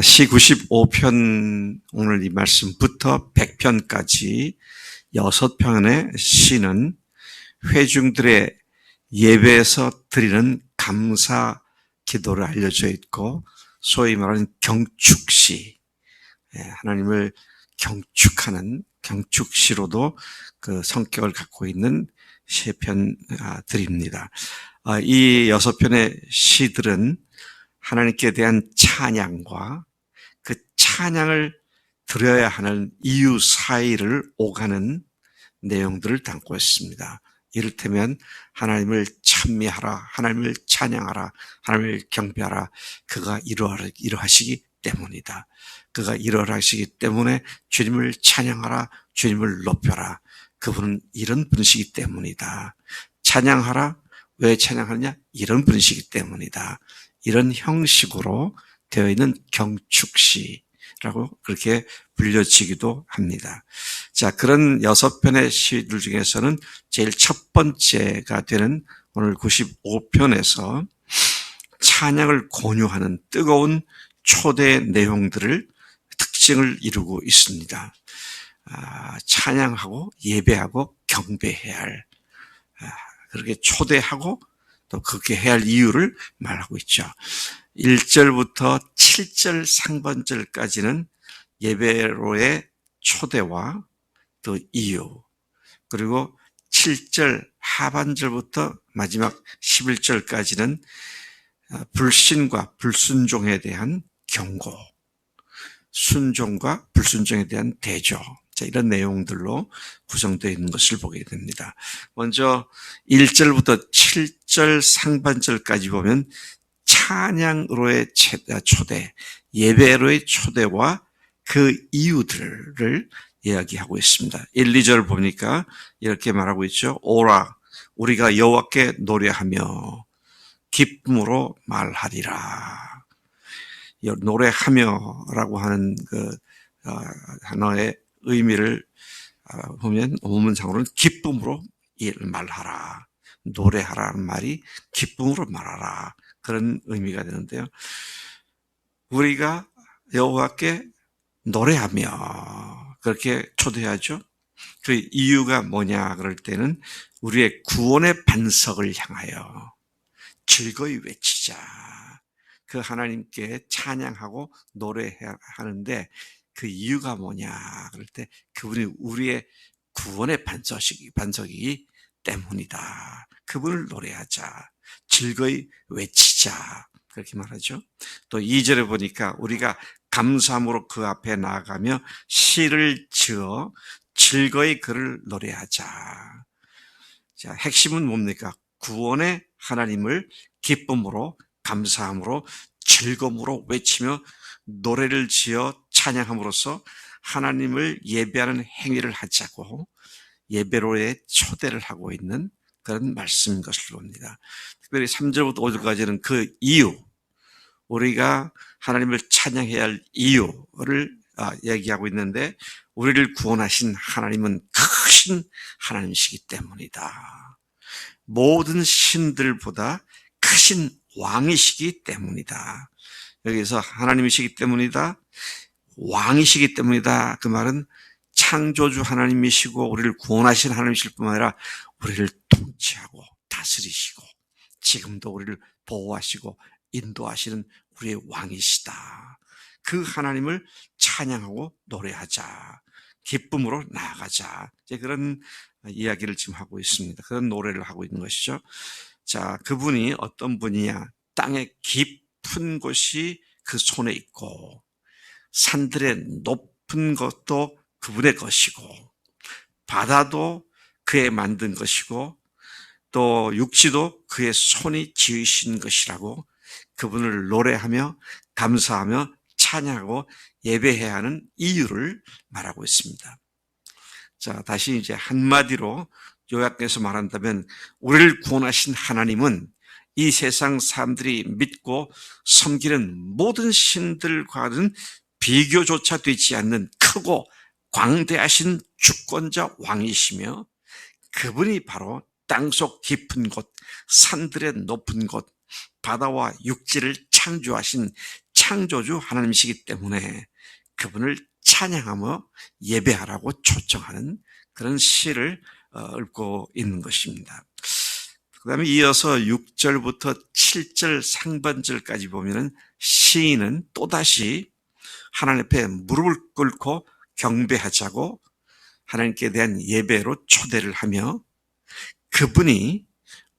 시 95편 오늘 이 말씀부터 100편까지 6편의 시는 회중들의 예배에서 드리는 감사 기도를 알려져 있고 소위 말하는 경축시, 하나님을 경축하는 경축시로도 그 성격을 갖고 있는 시편들입니다. 이 6편의 시들은 하나님께 대한 찬양과 그 찬양을 드려야 하는 이유 사이를 오가는 내용들을 담고 있습니다. 이를테면 하나님을 찬미하라, 하나님을 찬양하라, 하나님을 경배하라. 그가 이러하시기 때문이다. 그가 이러하시기 때문에 주님을 찬양하라, 주님을 높여라. 그분은 이런 분이시기 때문이다. 찬양하라. 왜 찬양하느냐? 이런 분이시기 때문이다. 이런 형식으로 되어 있는 경축시라고 그렇게 불려지기도 합니다. 자, 그런 6편의 시들 중에서는 제일 첫 번째가 되는 오늘 95편에서 찬양을 권유하는 뜨거운 초대 내용들을 특징을 이루고 있습니다. 찬양하고 예배하고 경배해야 할, 그렇게 초대하고 또 그렇게 해야 할 이유를 말하고 있죠. 1절부터 7절 상반절까지는 예배로의 초대와 또 이유, 그리고 7절 하반절부터 마지막 11절까지는 불신과 불순종에 대한 경고, 순종과 불순종에 대한 대조, 이런 내용들로 구성되어 있는 것을 보게 됩니다. 먼저 1절부터 7절 상반절까지 보면 찬양으로의 초대, 예배로의 초대와 그 이유들을 이야기하고 있습니다. 1, 2절 보니까 이렇게 말하고 있죠. 오라, 우리가 여호와께 노래하며 기쁨으로 말하리라. 노래하며라고 하는 그 단어의 의미를 보면 원문상으로는 기쁨으로 말하라, 노래하라는 말이 기쁨으로 말하라, 그런 의미가 되는데요. 우리가 여호와께 노래하며 그렇게 초대하죠. 그 이유가 뭐냐 그럴 때는 우리의 구원의 반석을 향하여 즐거이 외치자. 그 하나님께 찬양하고 노래해야 하는데 그 이유가 뭐냐 그럴 때 그분이 우리의 구원의 반석이기 때문이다. 그분을 노래하자. 즐거이 외치자. 그렇게 말하죠. 또 2절에 보니까 우리가 감사함으로 그 앞에 나아가며 시를 지어 즐거이 그를 노래하자. 자, 핵심은 뭡니까? 구원의 하나님을 기쁨으로, 감사함으로, 즐거움으로 외치며 노래를 지어 찬양함으로써 하나님을 예배하는 행위를 하자고 예배로의 초대를 하고 있는 그런 말씀인 것을 봅니다. 특별히 3절부터 5절까지는 그 이유, 우리가 하나님을 찬양해야 할 이유를 얘기하고 있는데 우리를 구원하신 하나님은 크신 하나님이시기 때문이다. 모든 신들보다 크신 왕이시기 때문이다. 여기서 하나님이시기 때문이다, 왕이시기 때문이다. 그 말은 창조주 하나님이시고 우리를 구원하신 하나님이실 뿐만 아니라 우리를 통치하고 다스리시고 지금도 우리를 보호하시고 인도하시는 우리의 왕이시다. 그 하나님을 찬양하고 노래하자. 기쁨으로 나아가자. 이제 그런 이야기를 지금 하고 있습니다. 그런 노래를 하고 있는 것이죠. 자, 그분이 어떤 분이냐? 땅의 깊은 곳이 그 손에 있고 산들의 높은 것도 그분의 것이고 바다도 그의 만든 것이고 또 육지도 그의 손이 지으신 것이라고 그분을 노래하며 감사하며 찬양하고 예배해야 하는 이유를 말하고 있습니다. 자, 다시 이제 한마디로 요약해서 말한다면 우리를 구원하신 하나님은 이 세상 사람들이 믿고 섬기는 모든 신들과는 비교조차 되지 않는 크고 광대하신 주권자 왕이시며 그분이 바로 땅속 깊은 곳, 산들의 높은 곳, 바다와 육지를 창조하신 창조주 하나님이시기 때문에 그분을 찬양하며 예배하라고 초청하는 그런 시를 읊고 있는 것입니다. 그 다음에 이어서 6절부터 7절 상반절까지 보면은 시인은 또다시 하나님 앞에 무릎을 꿇고 경배하자고 하나님께 대한 예배로 초대를 하며 그분이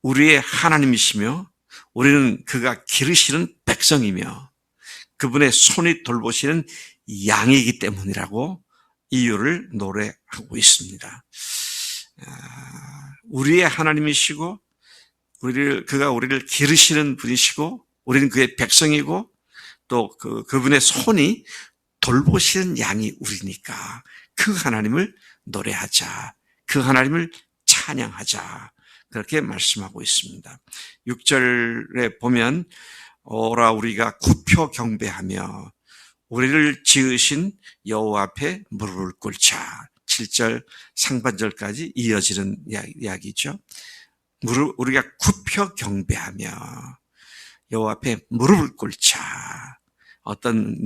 우리의 하나님이시며 우리는 그가 기르시는 백성이며 그분의 손이 돌보시는 양이기 때문이라고 이유를 노래하고 있습니다. 우리의 하나님이시고 그가 우리를 기르시는 분이시고 우리는 그의 백성이고 또 그분의 손이 돌보시는 양이 우리니까 그 하나님을 노래하자. 그 하나님을 찬양하자. 그렇게 말씀하고 있습니다. 6절에 보면 오라 우리가 굽혀 경배하며 우리를 지으신 여호와 앞에 무릎을 꿇자. 7절 상반절까지 이어지는 이야기죠. 우리가 굽혀 경배하며 여호와 앞에 무릎을 꿇자. 어떤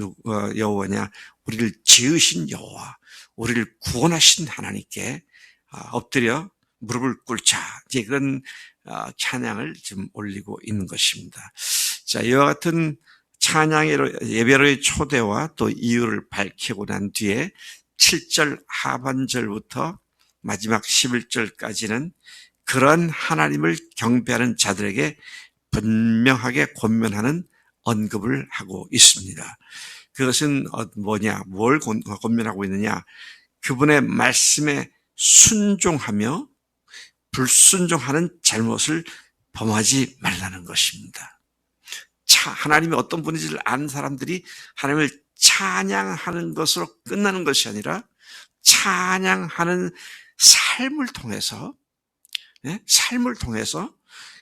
여호와냐? 우리를 지으신 여호와, 우리를 구원하신 하나님께 엎드려 무릎을 꿇자. 이제 그런 찬양을 지금 올리고 있는 것입니다. 자, 이와 같은 찬양의 예배로의 초대와 또 이유를 밝히고 난 뒤에 7절 하반절부터 마지막 11절까지는 그런 하나님을 경배하는 자들에게 분명하게 권면하는 언급을 하고 있습니다. 그것은 뭐냐? 뭘 권면하고 있느냐? 그분의 말씀에 순종하며 불순종하는 잘못을 범하지 말라는 것입니다. 하나님이 어떤 분인지를 아는 사람들이 하나님을 찬양하는 것으로 끝나는 것이 아니라 찬양하는 삶을 통해서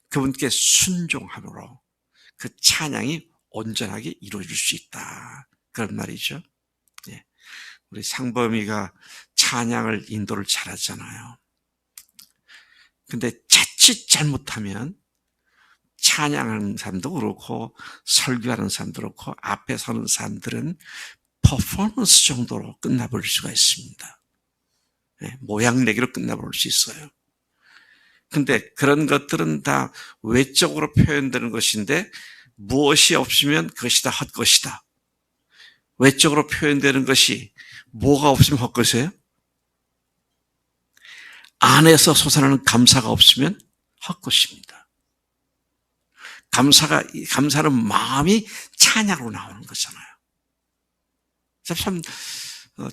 그분께 순종함으로 그 찬양이 온전하게 이루어질 수 있다. 그런 말이죠. 우리 상범이가 찬양을 인도를 잘하잖아요. 근데 자칫 잘못하면 찬양하는 사람도 그렇고 설교하는 사람도 그렇고 앞에 서는 사람들은 퍼포먼스 정도로 끝나버릴 수가 있습니다. 모양 내기로 끝나버릴 수 있어요. 근데 그런 것들은 다 외적으로 표현되는 것인데 무엇이 없으면 그것이 다 헛것이다. 외적으로 표현되는 것이 뭐가 없으면 헛것이에요? 안에서 솟아나는 감사가 없으면 헛것입니다. 감사는 마음이 찬양으로 나오는 거잖아요. 참,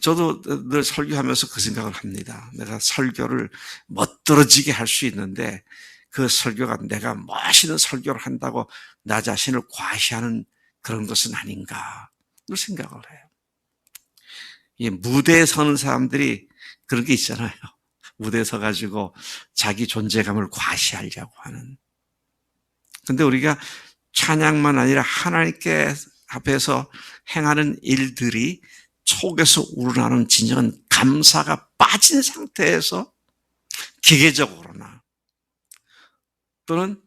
저도 늘 설교하면서 그 생각을 합니다. 내가 설교를 멋들어지게 할 수 있는데 그 설교가 내가 멋있는 설교를 한다고 나 자신을 과시하는 그런 것은 아닌가 그 생각을 해요. 이 무대에 서는 사람들이 그런 게 있잖아요. 무대에 서가지고 자기 존재감을 과시하려고 하는. 근데 우리가 찬양만 아니라 하나님께 앞에서 행하는 일들이 속에서 우러나는 진정한 감사가 빠진 상태에서 기계적으로나 또는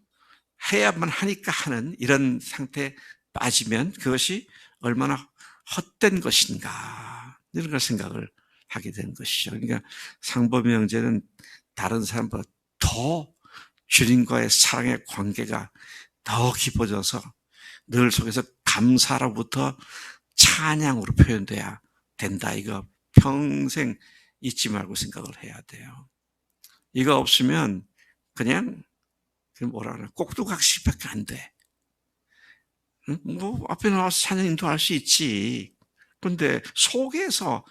해야만 하니까 하는 이런 상태에 빠지면 그것이 얼마나 헛된 것인가 이런 걸 생각을 하게 된 것이죠. 그러니까 상범이 형제는 다른 사람보다 더 주님과의 사랑의 관계가 더 깊어져서 늘 속에서 감사로부터 찬양으로 표현돼야 된다. 이거 평생 잊지 말고 생각을 해야 돼요. 이거 없으면 그냥 뭐라 그래 꼭두각시밖에 안 돼. 뭐 앞에 나와서 찬양 인도할 수 있지. 그런데 속에서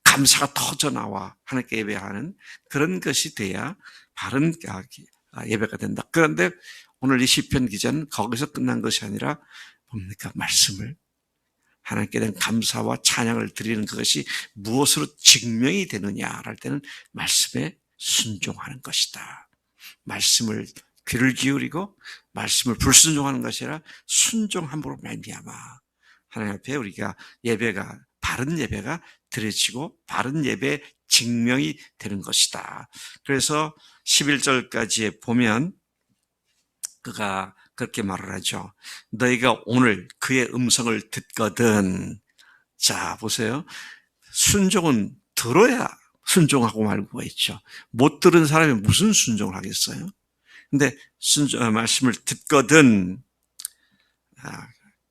감사가 터져 나와 하나님께 예배하는 그런 것이 돼야 바른 예배가 된다. 그런데 오늘 이 시편 기자는 거기서 끝난 것이 아니라 뭡니까? 말씀을 하나님께 대한 감사와 찬양을 드리는 그것이 무엇으로 증명이 되느냐 할 때는 말씀에 순종하는 것이다. 말씀을 귀를 기울이고 말씀을 불순종하는 것이 아니라 순종함으로 말미암아 하나님 앞에 우리가 바른 예배가 드려지고 바른 예배의 증명이 되는 것이다. 그래서 11절까지에 보면 그가 그렇게 말을 하죠. 너희가 오늘 그의 음성을 듣거든. 자, 보세요. 순종은 들어야 순종하고 말고가 있죠. 못 들은 사람이 무슨 순종을 하겠어요? 근데 말씀을 듣거든.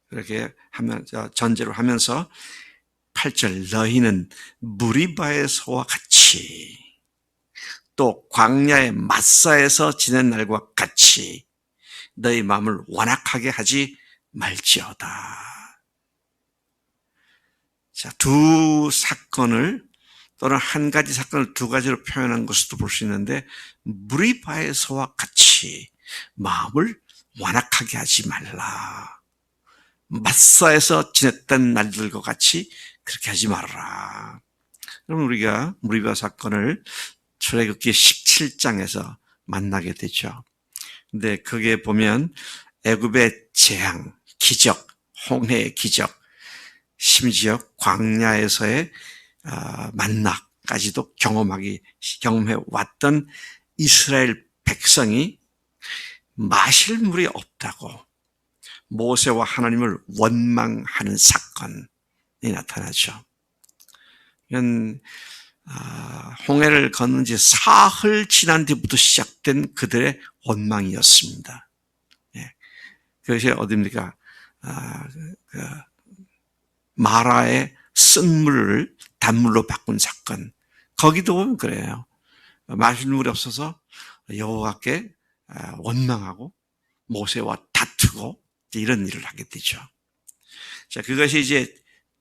그렇게 하면서, 전제로 하면서 8절, 너희는 무리바에서와 같이 또 광야의 마사에서 지낸 날과 같이 너희 마음을 완악하게 하지 말지어다. 자, 두 사건을 또는 한 가지 사건을 두 가지로 표현한 것으로 볼 수 있는데, 무리바에서와 같이 마음을 완악하게 하지 말라. 마사에서 지냈던 날들과 같이 그렇게 하지 말아라. 그럼 우리가 무리바 사건을 출애굽기 17장에서 만나게 되죠. 근데 거기에 보면 애굽의 재앙, 기적, 홍해의 기적, 심지어 광야에서의 만나까지도 경험해 왔던 이스라엘 백성이 마실 물이 없다고 모세와 하나님을 원망하는 사건이 나타나죠. 이건 홍해를 건넌 지 사흘 지난 뒤부터 시작된 그들의 원망이었습니다. 그것이 어디입니까? 마라의 쓴 물을 단물로 바꾼 사건. 거기도 보면 그래요. 마실 물이 없어서 여호와께 원망하고 모세와 다투고 이런 일을 하게 되죠. 자, 그것이 이제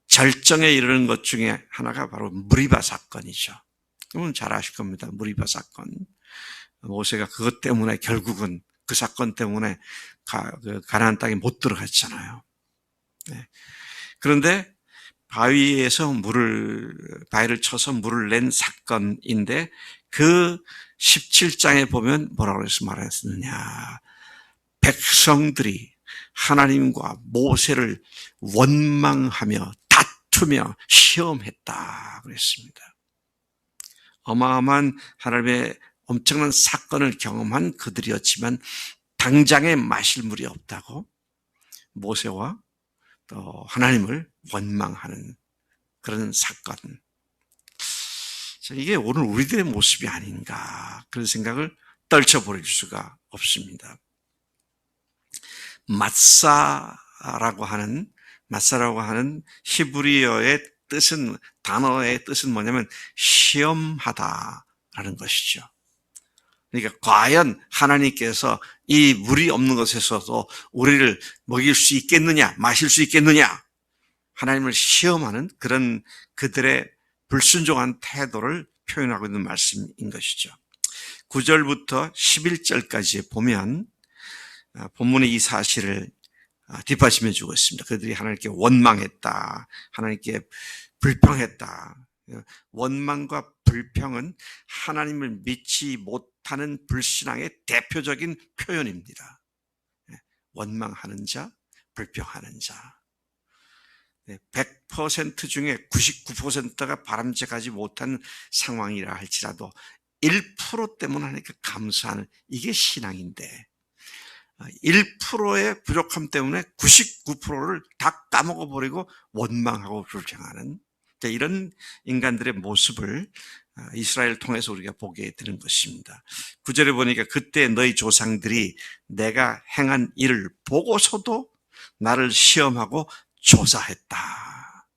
절정에 이르는 것 중에 하나가 바로 무리바 사건이죠. 여러분 잘 아실 겁니다. 무리바 사건. 모세가 그것 때문에 결국은 그 사건 때문에 가나안 땅에 못 들어갔잖아요. 네. 그런데 바위에서 바위를 쳐서 물을 낸 사건인데 그 17장에 보면 뭐라고 해서 말했느냐. 백성들이 하나님과 모세를 원망하며 다투며 시험했다 그랬습니다. 어마어마한 하나님의 엄청난 사건을 경험한 그들이었지만 당장에 마실 물이 없다고 모세와 또 하나님을 원망하는 그런 사건. 이게 오늘 우리들의 모습이 아닌가 그런 생각을 떨쳐버릴 수가 없습니다. 마사라고 하는 히브리어의 단어의 뜻은 뭐냐면 시험하다라는 것이죠. 그러니까 과연 하나님께서 이 물이 없는 것에서도 우리를 먹일 수 있겠느냐, 마실 수 있겠느냐, 하나님을 시험하는 그런 그들의 불순종한 태도를 표현하고 있는 말씀인 것이죠. 9절부터 11절까지 보면 본문의 이 사실을 뒷받침해 주고 있습니다. 그들이 하나님께 원망했다, 하나님께 불평했다. 원망과 불평은 하나님을 믿지 못하는 불신앙의 대표적인 표현입니다. 원망하는 자, 불평하는 자. 100% 중에 99%가 바람직하지 못한 상황이라 할지라도 1% 때문에 하니까 감사하는 이게 신앙인데 1%의 부족함 때문에 99%를 다 까먹어버리고 원망하고 불평하는 이런 인간들의 모습을 이스라엘을 통해서 우리가 보게 되는 것입니다. 9절에 보니까 그때 너희 조상들이 내가 행한 일을 보고서도 나를 시험하고 조사했다.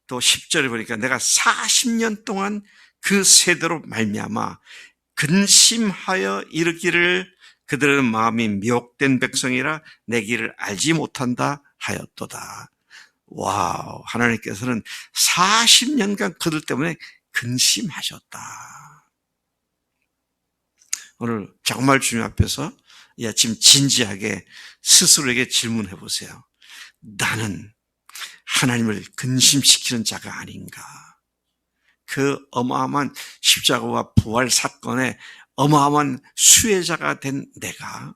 또 10절에 보니까 내가 40년 동안 그 세대로 말미암아 근심하여 이르기를 그들은 마음이 미혹된 백성이라 내 길을 알지 못한다 하였도다. 와우, 하나님께서는 40년간 그들 때문에 근심하셨다. 오늘 정말 주님 앞에서 이 아침 진지하게 스스로에게 질문해 보세요. 나는 하나님을 근심시키는 자가 아닌가? 그 어마어마한 십자가와 부활 사건의 어마어마한 수혜자가 된 내가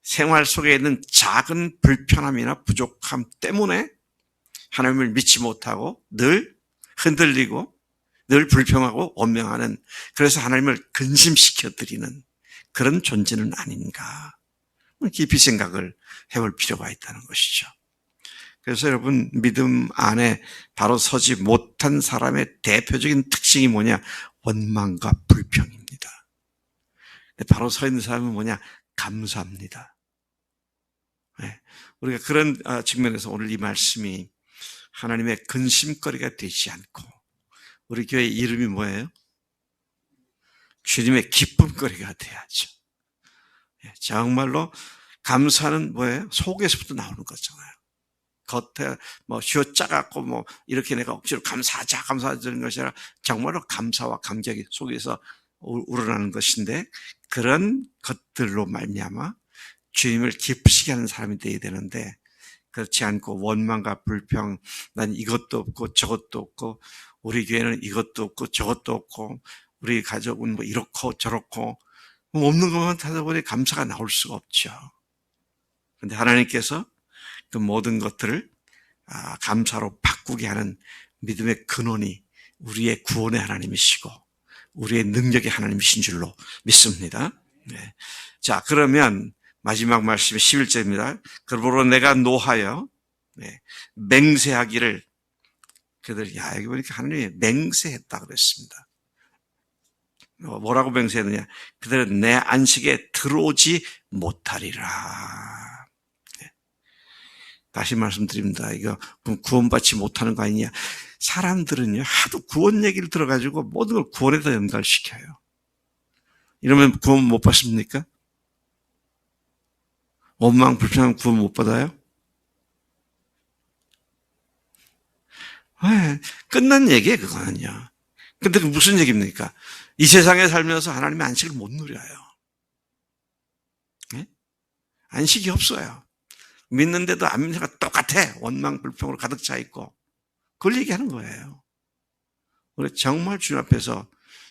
생활 속에 있는 작은 불편함이나 부족함 때문에 하나님을 믿지 못하고 늘 흔들리고 늘 불평하고 원망하는, 그래서 하나님을 근심시켜 드리는 그런 존재는 아닌가? 깊이 생각을 해볼 필요가 있다는 것이죠. 그래서 여러분, 믿음 안에 바로 서지 못한 사람의 대표적인 특징이 뭐냐? 원망과 불평입니다. 바로 서 있는 사람은 뭐냐? 감사합니다. 네. 우리가 그런 측면에서 오늘 이 말씀이 하나님의 근심거리가 되지 않고, 우리 교회 이름이 뭐예요? 주님의 기쁨거리가 돼야죠. 정말로 감사는 뭐예요? 속에서부터 나오는 거잖아요. 겉에 쥐어짜갖고 이렇게 내가 억지로 감사하자 감사하자는 것이 아니라 정말로 감사와 감격이 속에서 우러나는 것인데, 그런 것들로 말미암아 주님을 기쁘시게 하는 사람이 되어야 되는데, 그렇지 않고 원망과 불평, 난 이것도 없고 저것도 없고, 우리 교회는 이것도 없고 저것도 없고, 우리 가족은 이렇고 저렇고, 없는 것만 찾아보니 감사가 나올 수가 없죠. 그런데 하나님께서 그 모든 것들을 감사로 바꾸게 하는 믿음의 근원이 우리의 구원의 하나님이시고 우리의 능력의 하나님이신 줄로 믿습니다. 네. 자, 그러면 마지막 말씀이 11절입니다. 그러므로 내가 노하여 맹세하기를, 그들 여기 보니까 하나님이 맹세했다 그랬습니다. 뭐라고 맹세했느냐? 그들은 내 안식에 들어오지 못하리라. 다시 말씀드립니다. 이거 구원받지 못하는 거 아니냐? 사람들은요, 하도 구원 얘기를 들어가지고 모든 걸 구원에다 연결시켜요. 이러면 구원 못 받습니까? 원망 불평하면 구원 못 받아요? 네, 끝난 얘기예요, 그거는요. 근데 그 무슨 얘기입니까? 이 세상에 살면서 하나님의 안식을 못 누려요. 네? 안식이 없어요. 믿는데도 안 믿는 거 똑같아. 원망 불평으로 가득 차 있고. 그걸 얘기하는 거예요. 우리 정말 주님 앞에서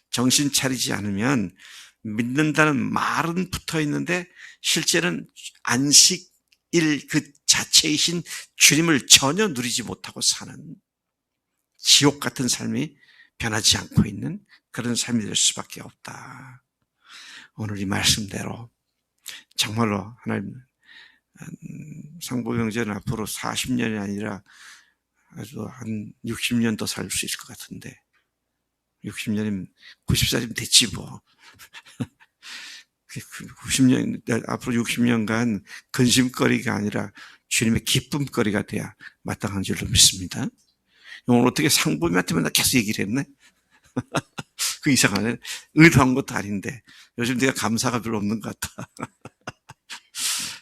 정신 차리지 않으면 믿는다는 말은 붙어 있는데 실제는 안식일 그 자체이신 주님을 전혀 누리지 못하고 사는 지옥 같은 삶이 변하지 않고 있는 그런 삶이 될 수밖에 없다. 오늘 이 말씀대로 정말로 하나님, 상보명제는 앞으로 40년이 아니라 아주 한 60년 더 살 수 있을 것 같은데, 60년이면 90살이면 됐지 뭐. 90년, 앞으로 60년간 근심거리가 아니라 주님의 기쁨거리가 돼야 마땅한 줄로 믿습니다. 오늘 어떻게 상보님한테 맨날 계속 얘기를 했네? 그 이상하네. 의도한 것도 아닌데 요즘 내가 감사가 별로 없는 것 같다.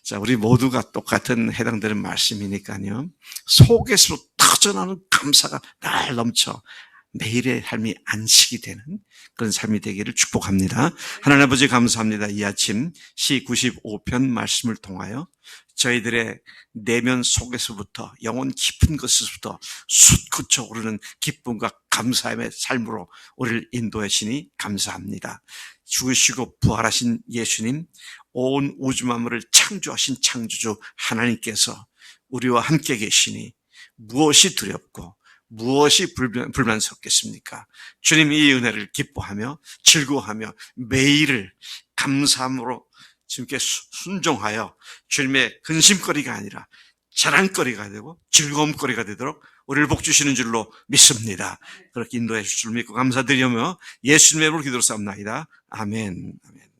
자, 우리 모두가 똑같은 해당되는 말씀이니까요. 속에서 터져나오는 감사가 날 넘쳐 매일의 삶이 안식이 되는 그런 삶이 되기를 축복합니다. 하나님 아버지 감사합니다. 이 아침 시 95편 말씀을 통하여 저희들의 내면 속에서부터 영혼 깊은 것에서부터 솟구쳐 오르는 기쁨과 감사의 삶으로 우리를 인도해 주시니 감사합니다. 죽으시고 부활하신 예수님, 온 우주 만물을 창조하신 창조주 하나님께서 우리와 함께 계시니 무엇이 두렵고 무엇이 불만스럽겠습니까? 주님 이 은혜를 기뻐하며 즐거워하며 매일을 감사함으로 주님께 순종하여 주님의 근심거리가 아니라 자랑거리가 되고 즐거움거리가 되도록 우리를 복주시는 줄로 믿습니다. 그렇게 인도해 주실 줄 믿고 감사드리며 예수님의 이름으로 기도를 쌓옵나이다. 아멘. 아멘.